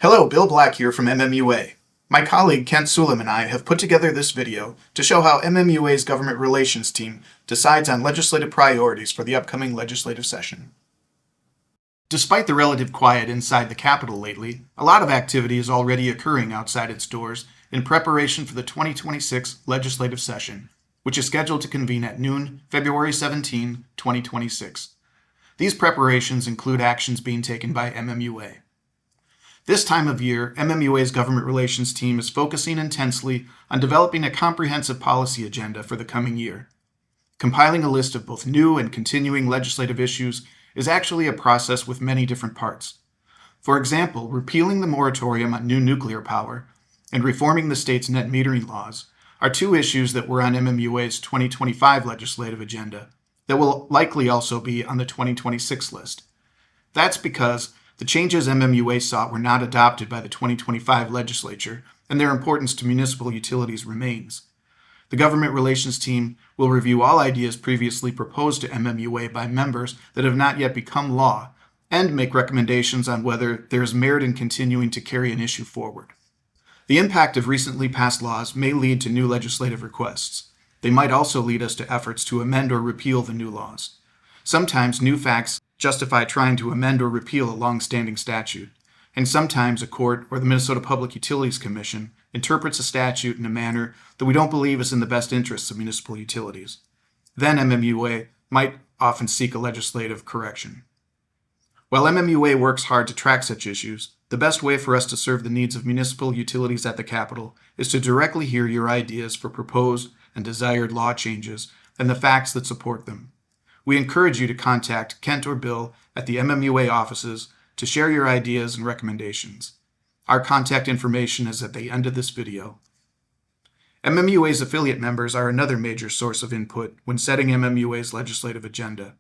Hello, Bill Black here from MMUA. My colleague Kent Sulam and I have put together this video to show how MMUA's government relations team decides on legislative priorities for the upcoming legislative session. Despite the relative quiet inside the Capitol lately, a lot of activity is already occurring outside its doors in preparation for the 2026 legislative session, which is scheduled to convene at noon, February 17, 2026. These preparations include actions being taken by MMUA. This time of year, MMUA's government relations team is focusing intensely on developing a comprehensive policy agenda for the coming year. Compiling a list of both new and continuing legislative issues is actually a process with many different parts. For example, repealing the moratorium on new nuclear power and reforming the state's net metering laws are two issues that were on MMUA's 2025 legislative agenda that will likely also be on the 2026 list. That's because the changes MMUA sought were not adopted by the 2025 legislature, and their importance to municipal utilities remains. The government relations team will review all ideas previously proposed to MMUA by members that have not yet become law, and make recommendations on whether there is merit in continuing to carry an issue forward. The impact of recently passed laws may lead to new legislative requests. They might also lead us to efforts to amend or repeal the new laws. Sometimes new facts justify trying to amend or repeal a long-standing statute, and sometimes a court or the Minnesota Public Utilities Commission interprets a statute in a manner that we don't believe is in the best interests of municipal utilities. Then MMUA might often seek a legislative correction. While MMUA works hard to track such issues, the best way for us to serve the needs of municipal utilities at the Capitol is to directly hear your ideas for proposed and desired law changes and the facts that support them. We encourage you to contact Kent or Bill at the MMUA offices to share your ideas and recommendations. Our contact information is at the end of this video. MMUA's affiliate members are another major source of input when setting MMUA's legislative agenda.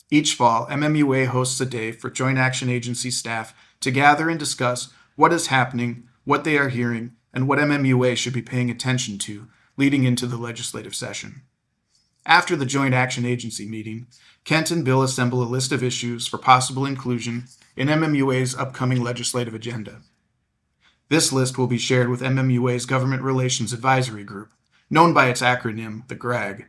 Each fall, MMUA hosts a day for Joint Action Agency staff to gather and discuss what is happening, what they are hearing, and what MMUA should be paying attention to leading into the legislative session. After the Joint Action Agency meeting, Kent and Bill assemble a list of issues for possible inclusion in MMUA's upcoming legislative agenda. This list will be shared with MMUA's Government Relations Advisory Group, known by its acronym, the GRAG.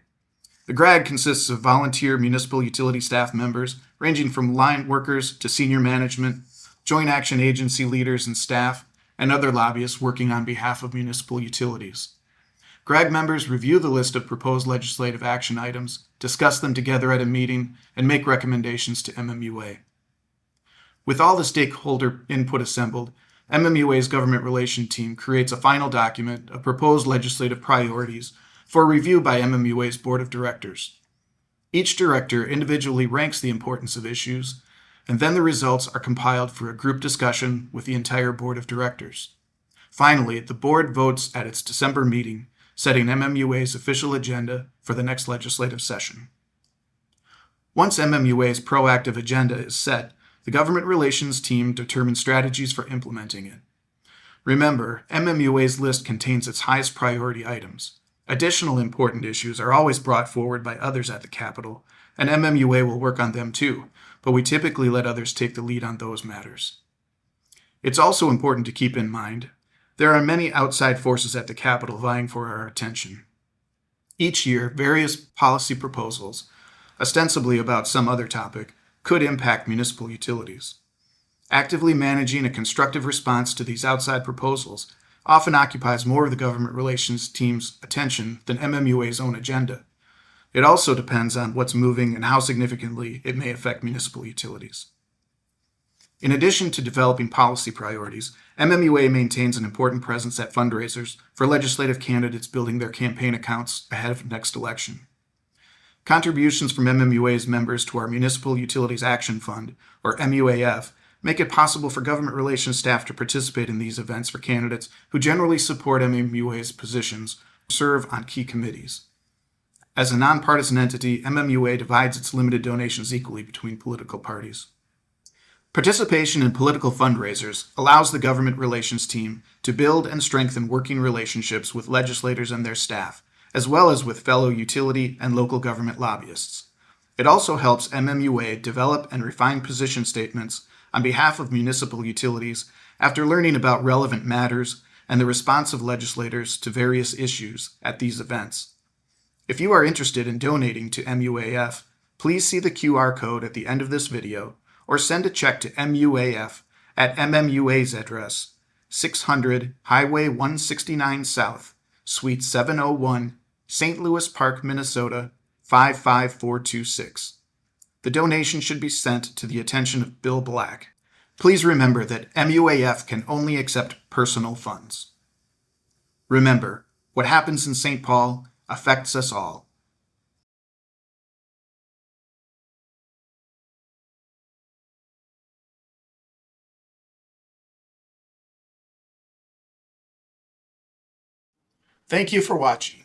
The GRAG consists of volunteer municipal utility staff members ranging from line workers to senior management, Joint Action Agency leaders and staff, and other lobbyists working on behalf of municipal utilities. GRAG members review the list of proposed legislative action items, discuss them together at a meeting, and make recommendations to MMUA. With all the stakeholder input assembled, MMUA's government relations team creates a final document of proposed legislative priorities for review by MMUA's board of directors. Each director individually ranks the importance of issues, and then the results are compiled for a group discussion with the entire board of directors. Finally, the board votes at its December meeting, setting MMUA's official agenda for the next legislative session. Once MMUA's proactive agenda is set, the government relations team determines strategies for implementing it. Remember, MMUA's list contains its highest priority items. Additional important issues are always brought forward by others at the Capitol, and MMUA will work on them too, but we typically let others take the lead on those matters. It's also important to keep in mind there are many outside forces at the Capitol vying for our attention. Each year, various policy proposals, ostensibly about some other topic, could impact municipal utilities. Actively managing a constructive response to these outside proposals often occupies more of the government relations team's attention than MMUA's own agenda. It also depends on what's moving and how significantly it may affect municipal utilities. In addition to developing policy priorities, MMUA maintains an important presence at fundraisers for legislative candidates building their campaign accounts ahead of next election. Contributions from MMUA's members to our Municipal Utilities Action Fund, or MUAF, make it possible for government relations staff to participate in these events for candidates who generally support MMUA's positions or serve on key committees. As a nonpartisan entity, MMUA divides its limited donations equally between political parties. Participation in political fundraisers allows the government relations team to build and strengthen working relationships with legislators and their staff, as well as with fellow utility and local government lobbyists. It also helps MMUA develop and refine position statements on behalf of municipal utilities after learning about relevant matters and the response of legislators to various issues at these events. If you are interested in donating to MUAF, please see the QR code at the end of this video or send a check to MUAF at MMUA's address, 600 Highway 169 South, Suite 701, St. Louis Park, Minnesota 55426. The donation should be sent to the attention of Bill Black. Please remember that MUAF can only accept personal funds. Remember, what happens in St. Paul affects us all. Thank you for watching.